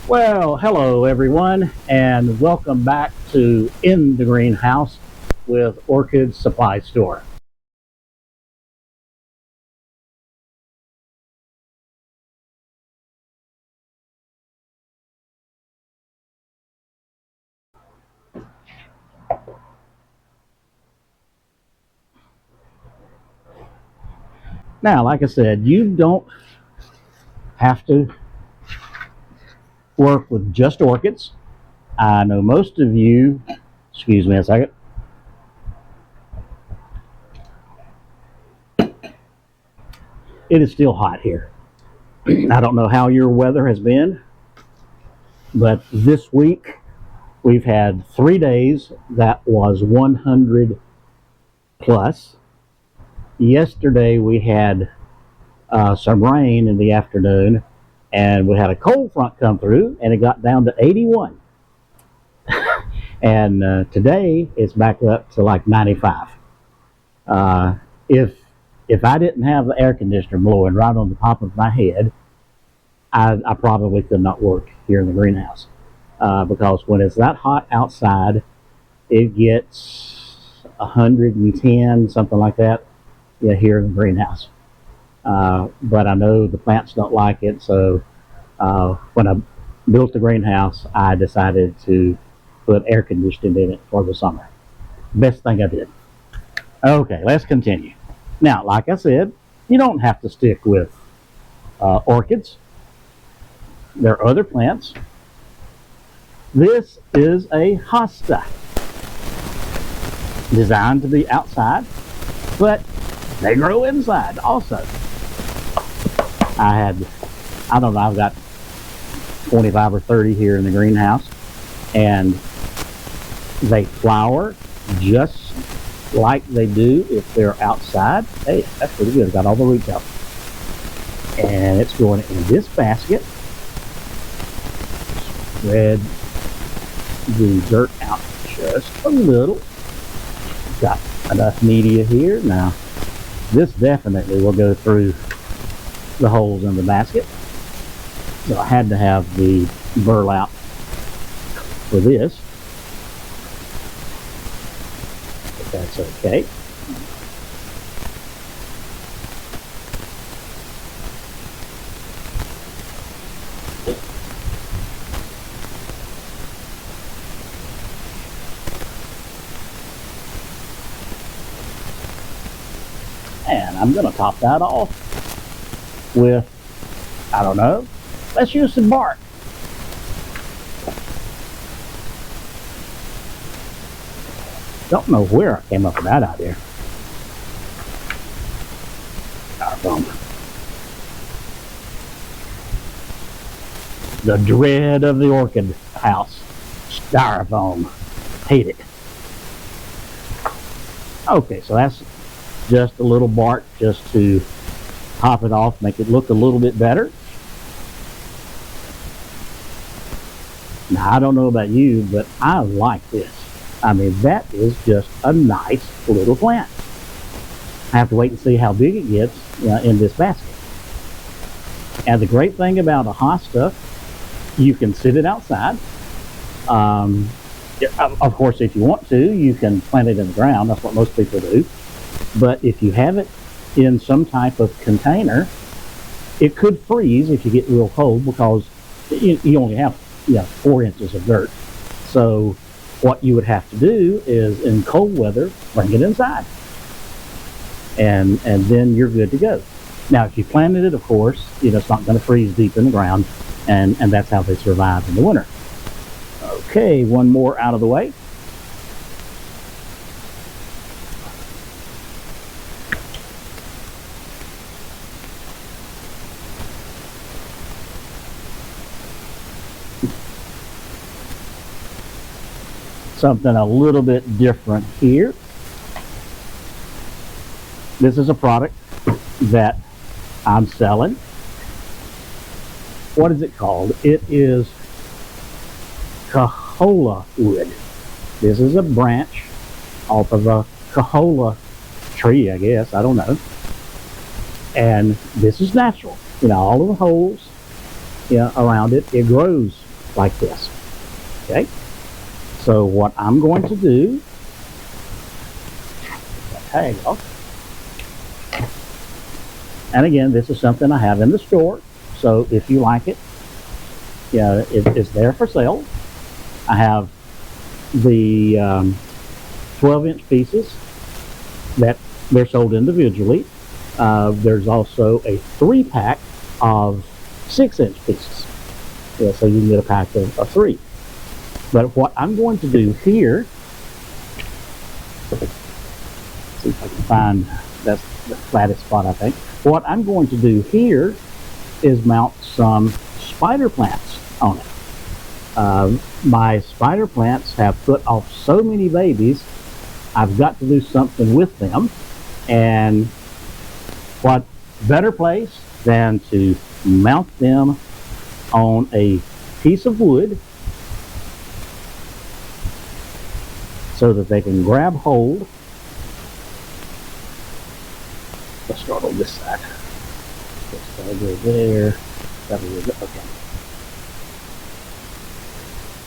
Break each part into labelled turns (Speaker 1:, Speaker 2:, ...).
Speaker 1: Well, hello everyone, and welcome back to In the Greenhouse with Orchids Supply Store. Now, like I said, you don't have to work with just orchids. I know most of you, excuse me a second, it is still hot here. I don't know how your weather has been, but this week we've had 3 days that was 100 plus. Yesterday we had some rain in the afternoon, and we had a cold front come through, and it got down to 81. And today it's back up to like 95. Uh, if if I didn't have the air conditioner blowing right on the top of my head, I probably could not work here in the greenhouse because when it's that hot outside, it gets 110, something like that, yeah, here in the greenhouse. But I know the plants don't like it, so when I built the greenhouse, I decided to put air conditioning in it for the summer. Best thing I did. Okay, let's continue. Now, like I said, you don't have to stick with orchids. There are other plants. This is a hosta, designed to be outside, but they grow inside also. I don't know, I've got 25 or 30 here in the greenhouse, and they flower just like they do if they're outside. Hey, that's pretty good. Got all the roots out. And it's going in this basket. Spread the dirt out just a little. Got enough media here. Now, this definitely will go through the holes in the basket. So I had to have the burlap for this. But that's okay. And I'm going to top that off with, I don't know, let's use some bark. Don't know where I came up with that idea. Styrofoam. The dread of the orchid house. Styrofoam. Hate it. Okay, so that's just a little bark just to top it off, make it look a little bit better. Now, I don't know about you, but I like this. I mean, that is just a nice little plant. I have to wait and see how big it gets in this basket. And the great thing about a hosta, you can sit it outside. Of course, if you want to, you can plant it in the ground. That's what most people do. But if you have it in some type of container, it could freeze if you get real cold because you only have 4 inches of dirt. So what you would have to do is, in cold weather, bring it inside, and then you're good to go. Now, if you planted it, of course, it's not going to freeze deep in the ground, and that's how they survive in the winter. Okay, one more out of the way. Something a little bit different here. This is a product that I'm selling. What is it called? It is cahola wood. This is a branch off of a cahola tree, I guess. I don't know. And this is natural. All of the holes around it, it grows like this. Okay, so what I'm going to do, tag off, and again, this is something I have in the store, so if you like it, yeah, it's there for sale. I have the 12-inch pieces that they're sold individually. There's also a 3-pack of 6-inch pieces. Yeah, so you can get a pack of 3. But what I'm going to do here, see if I can find, that's the flattest spot I think. What I'm going to do here is mount some spider plants on it. My spider plants have put off so many babies, I've got to do something with them. And what better place than to mount them on a piece of wood so that they can grab hold. Let's start on this side. That'll go there. That'll go there. Okay.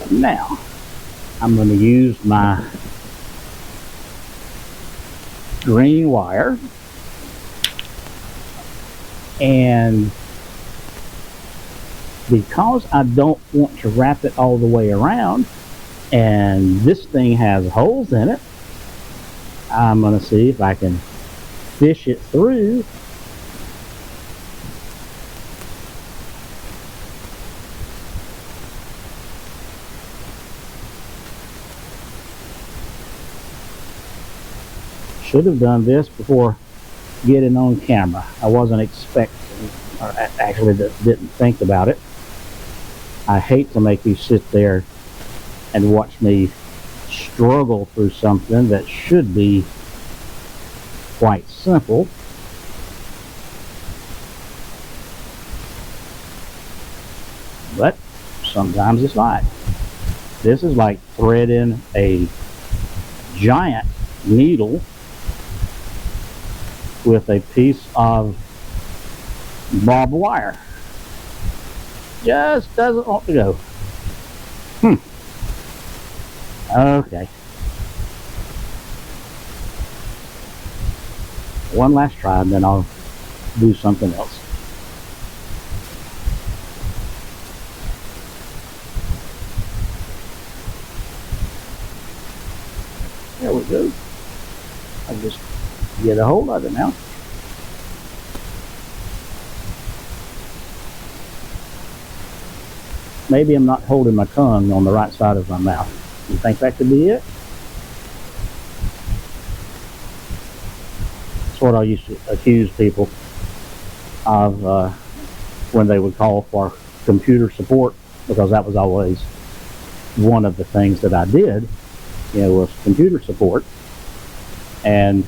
Speaker 1: And now I'm going to use my green wire, and because I don't want to wrap it all the way around, and this thing has holes in it, I'm going to see if I can fish it through. Should have done this before getting on camera. I wasn't expecting, or actually didn't think about it. I hate to make you sit there and watch me struggle through something that should be quite simple. But sometimes it's not. This is like threading a giant needle with a piece of barbed wire. Just doesn't want to go. Okay. One last try, and then I'll do something else. There we go. I'll just get a hold of it now. Maybe I'm not holding my tongue on the right side of my mouth. You think that could be it? That's what I used to accuse people of when they would call for computer support, because that was always one of the things that I did, was computer support. And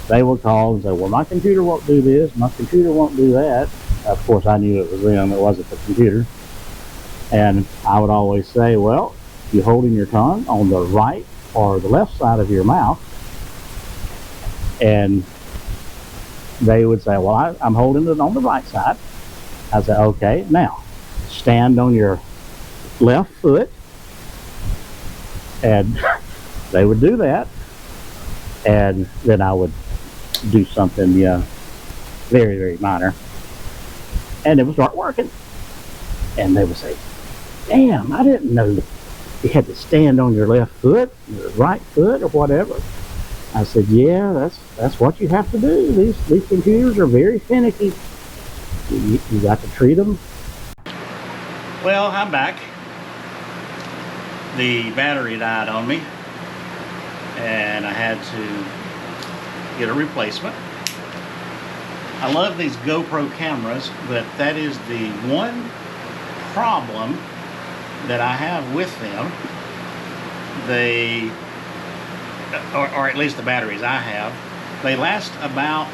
Speaker 1: they would call and say, well, my computer won't do this, my computer won't do that. Of course, I knew it was them, it wasn't the computer. And I would always say, well, you're holding your tongue on the right or the left side of your mouth. And they would say, well, I'm holding it on the right side. I said, okay, now stand on your left foot. And they would do that. And then I would do something very, very minor. And it would start working. And they would say, damn, I didn't know you had to stand on your left foot, your right foot, or whatever. I said, yeah, that's what you have to do. These computers are very finicky. You got to treat them. Well, I'm back. The battery died on me, and I had to get a replacement. I love these GoPro cameras, but that is the one problem that I have with them. They, or at least the batteries I have, they last about,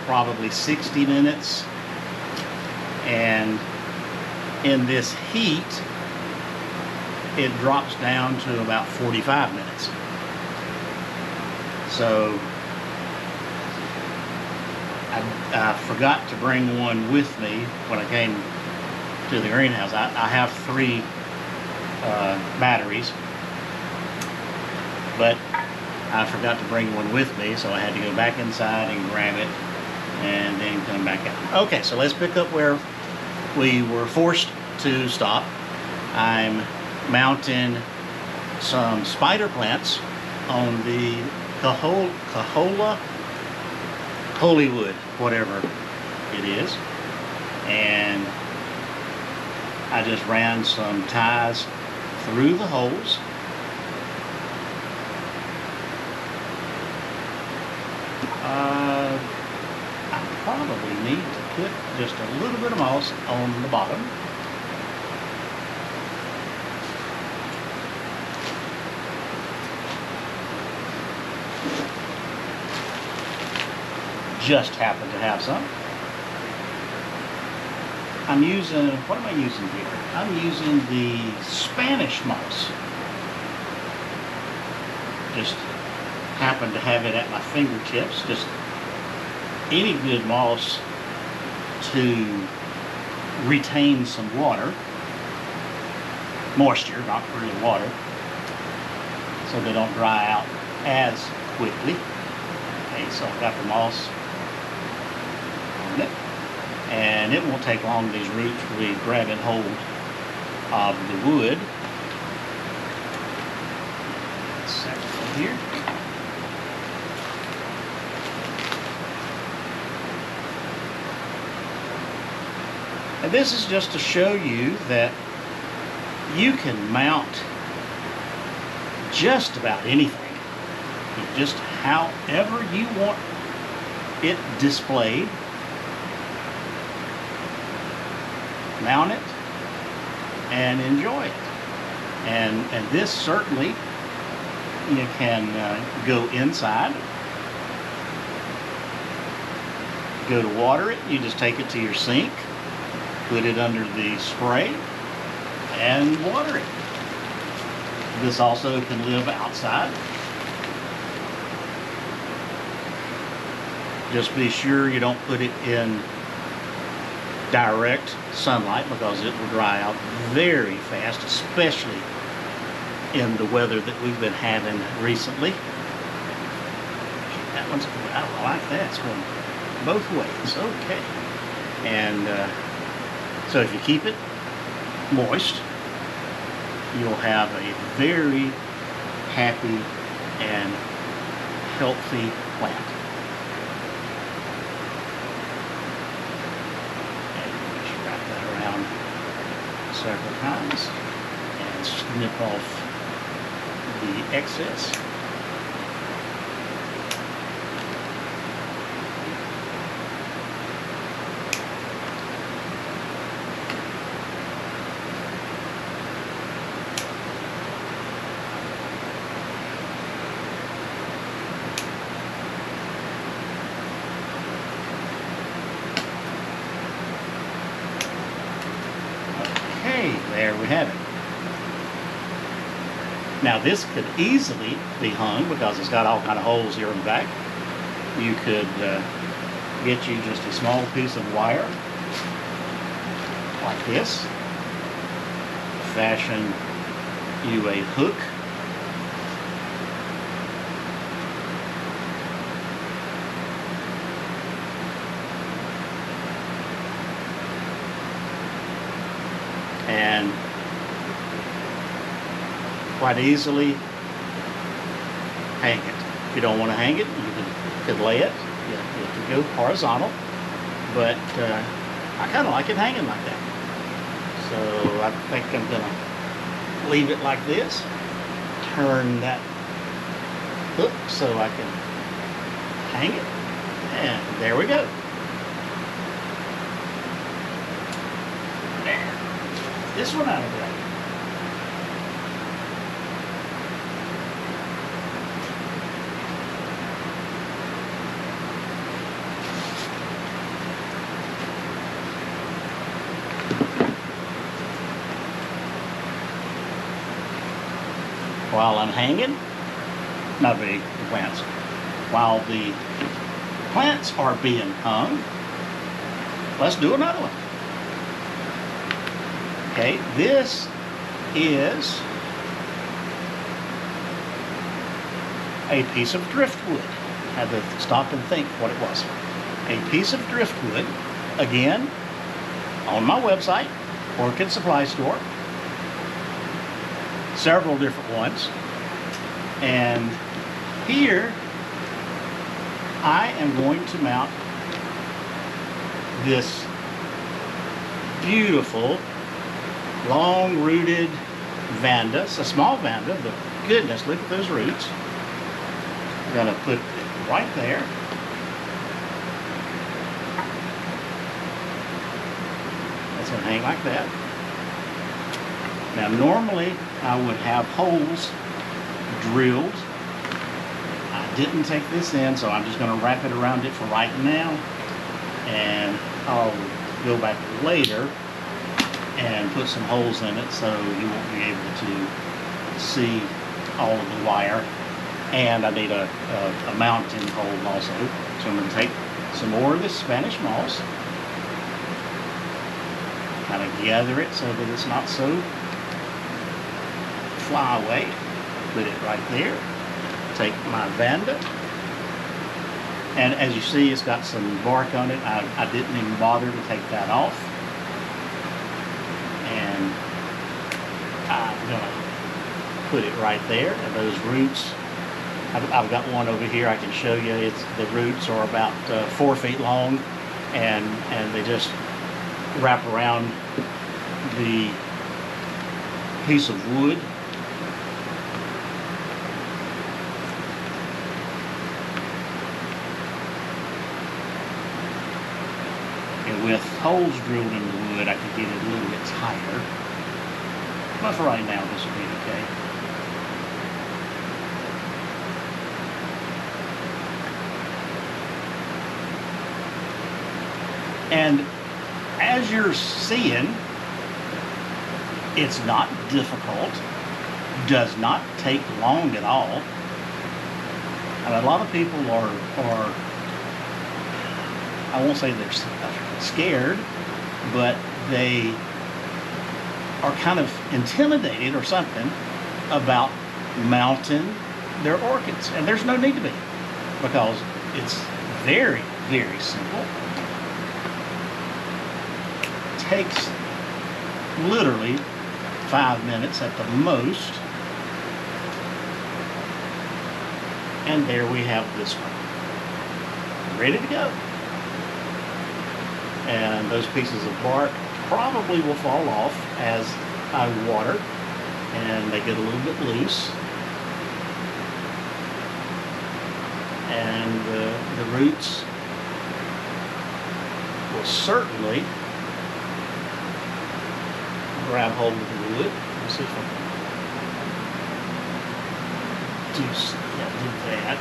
Speaker 1: probably 60 minutes. And in this heat, it drops down to about 45 minutes. So I forgot to bring one with me when I came to the greenhouse. I have 3 batteries, but I forgot to bring one with me, so I had to go back inside and grab it and then come back out. Okay, so let's pick up where we were forced to stop. I'm mounting some spider plants on the Hollywood, whatever it is, and I just ran some ties through the holes. I probably need to put just a little bit of moss on the bottom. Just happen to have some. I'm using, what am I using here? I'm using the Spanish moss. Just happen to have it at my fingertips. Just any good moss to retain some water, moisture, not really water, so they don't dry out as quickly. Okay, so I've got the moss on it, and it won't take long. These roots will be grabbing hold of the wood. Second here. And this is just to show you that you can mount just about anything, just however you want it displayed. Mount it and enjoy it. And this certainly, you can go inside, go to water it. You just take it to your sink, put it under the spray, and water it. This also can live outside. Just be sure you don't put it in direct sunlight, because it will dry out very fast, especially in the weather that we've been having recently. That one's, I like that. It's going both ways. Okay. And so if you keep it moist, you'll have a very happy and healthy plant. And just wrap that around several times and snip off the excess. Okay, there we have it. Now this could easily be hung because it's got all kind of holes here in the back. You could get you just a small piece of wire like this, fashion you a hook, and quite easily hang it. If you don't want to hang it, you could lay it. You have to go horizontal, but I kind of like it hanging like that. So I think I'm going to leave it like this, turn that hook so I can hang it, and there we go. There. This one out of the way. While I'm hanging, not the plants, while the plants are being hung, let's do another one.
Speaker 2: Okay, this is a piece of driftwood. I had to stop and think what it was. A piece of driftwood, again, on my website, Orchid Supply Store. Several different ones. And here, I am going to mount this beautiful, long-rooted vanda. It's a small vanda, but goodness, look at those roots. I'm going to put it right there. That's going to hang like that. Now, normally, I would have holes drilled. I didn't take this in, so I'm just going to wrap it around it for right now. And I'll go back later and put some holes in it so you won't be able to see all of the wire. And I need a mounting hole also. So I'm going to take some more of this Spanish moss, kind of gather it so that it's not so fly away. Put it right there. Take my vanda. And as you see, it's got some bark on it. I didn't even bother to take that off. And I'm going to put it right there. And those roots, I've got one over here I can show you. The roots are about 4 feet long, and they just wrap around the piece of wood. And with holes drilled in the wood, I could get it a little bit tighter. But for right now, this will be okay. And as you're seeing, it's not difficult, does not take long at all. And a lot of people are I won't say they're scared, but they are kind of intimidated or something about mounting their orchids. And there's no need to be, because it's very, very simple. Takes literally 5 minutes at the most. And there we have this one, ready to go. And those pieces of bark probably will fall off as I water, and they get a little bit loose. And the roots will certainly grab hold of the wood. Let's see if I can do that.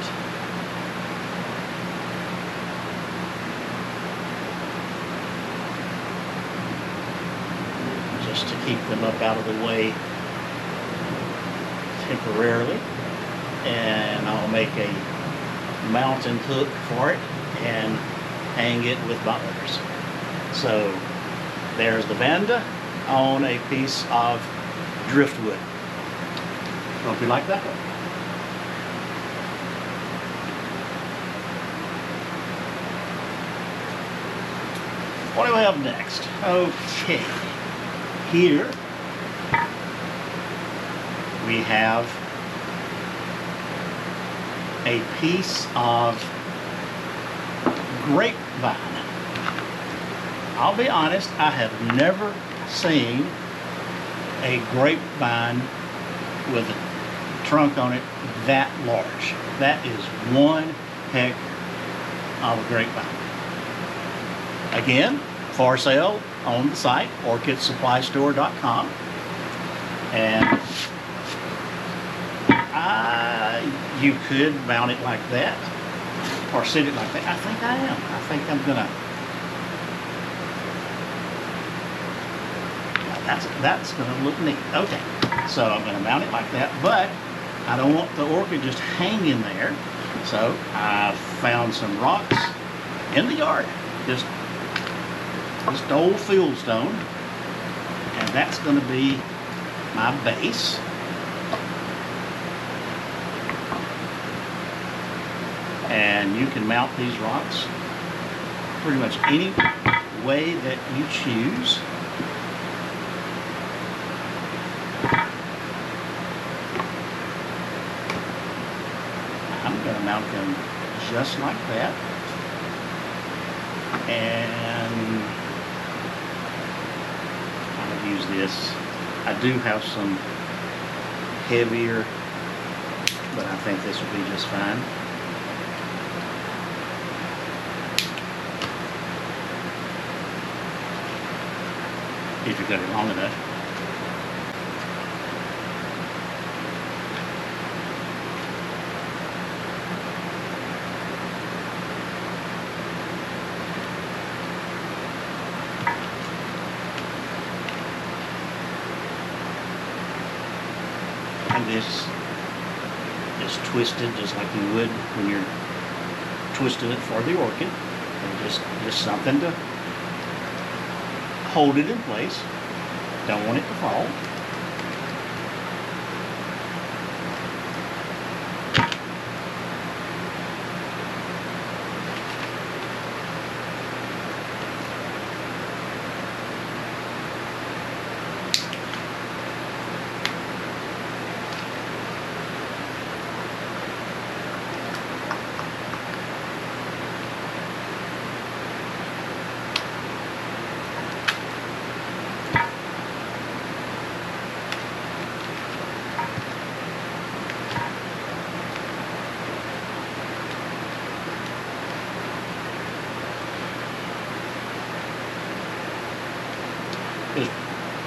Speaker 2: Just to keep them up out of the way temporarily. And I'll make a mountain hook for it and hang it with my others. So there's the vanda on a piece of driftwood. Hope you like that one. What do we have next? Okay, here we have a piece of grapevine. I'll be honest, I have never seen a grapevine with a trunk on it that large. That is one heck of a grapevine. Again, for sale on the site, orchidsupply.store.com. And you could mount it like that, or sit it like that. I think I am. I think I'm gonna. That's gonna look neat. Okay, so I'm gonna mount it like that, but I don't want the orchid just hanging there. So I found some rocks in the yard, just old fieldstone, and And that's going to be my base. And you can mount these rocks pretty much any way that you choose. I'm going to mount them just like that. And I'm going to use this. I do have some heavier, but I think this will be just fine. If you cut it long enough. And this is twisted just like you would when you're twisting it for the orchid. And just something to hold it in place. Don't want it to fall.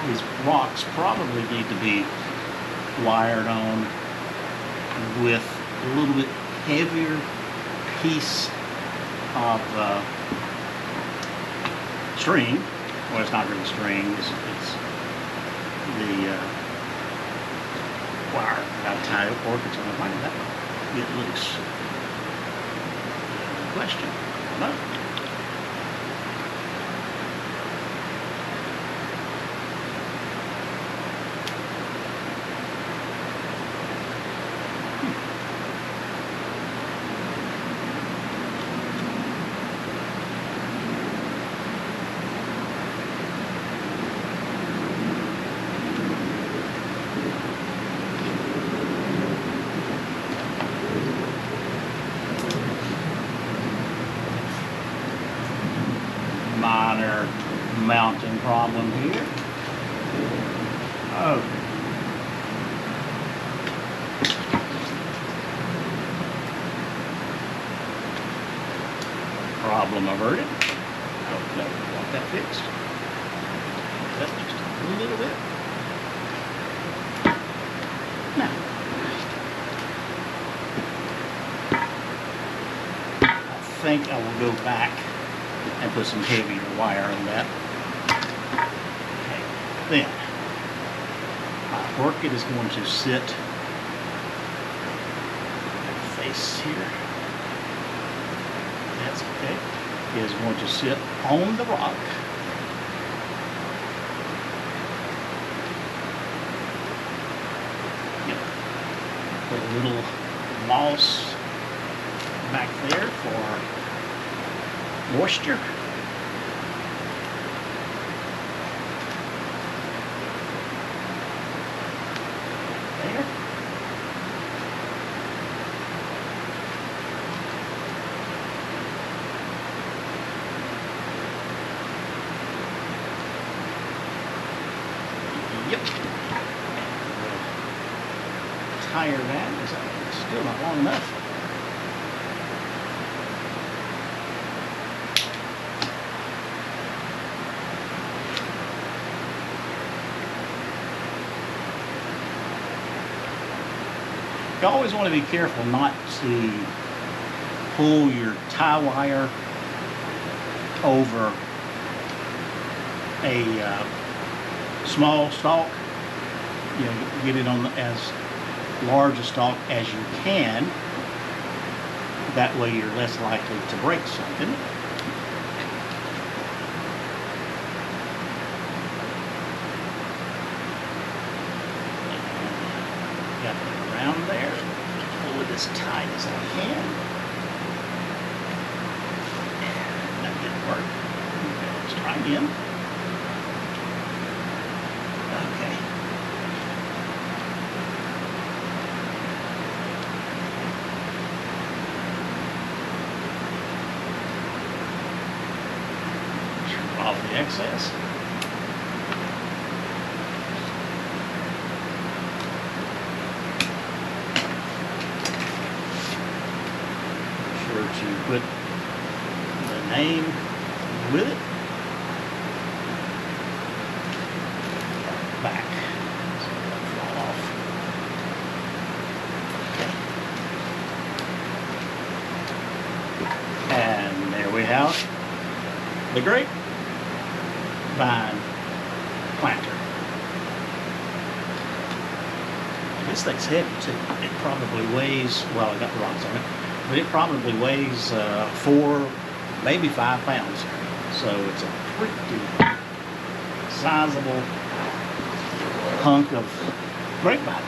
Speaker 2: These rocks probably need to be wired on with a little bit heavier piece of string. Well, it's not really string, it's the wire that I tie up orchids on. Why did that get loose? Question. No. Minor mounting problem here. Oh. Problem averted. Oh, no, want that fixed. That fixed a little bit. Now, I think I will go back and put some heavier wire on that. Okay, then my orchid is going to sit face here. That's okay. It is going to sit on the rock. Yep. Put a little moss back there for moisture. There. Yep. Tire that. It's still not long enough. You always want to be careful not to pull your tie wire over a small stalk. You know, get it on as large a stalk as you can. That way you're less likely to break something. that around there. Pull it as tight as I can. And that didn't work. Okay, let's try again. Okay. Turn off the excess. Sure to put the name with it. Back. So it'll fall off. Okay. And there we have the grapevine planter. This thing's heavy too. It probably weighs, well, I got the rocks on it, but it probably weighs 4, maybe 5 pounds. So it's a pretty sizable hunk of grapevine.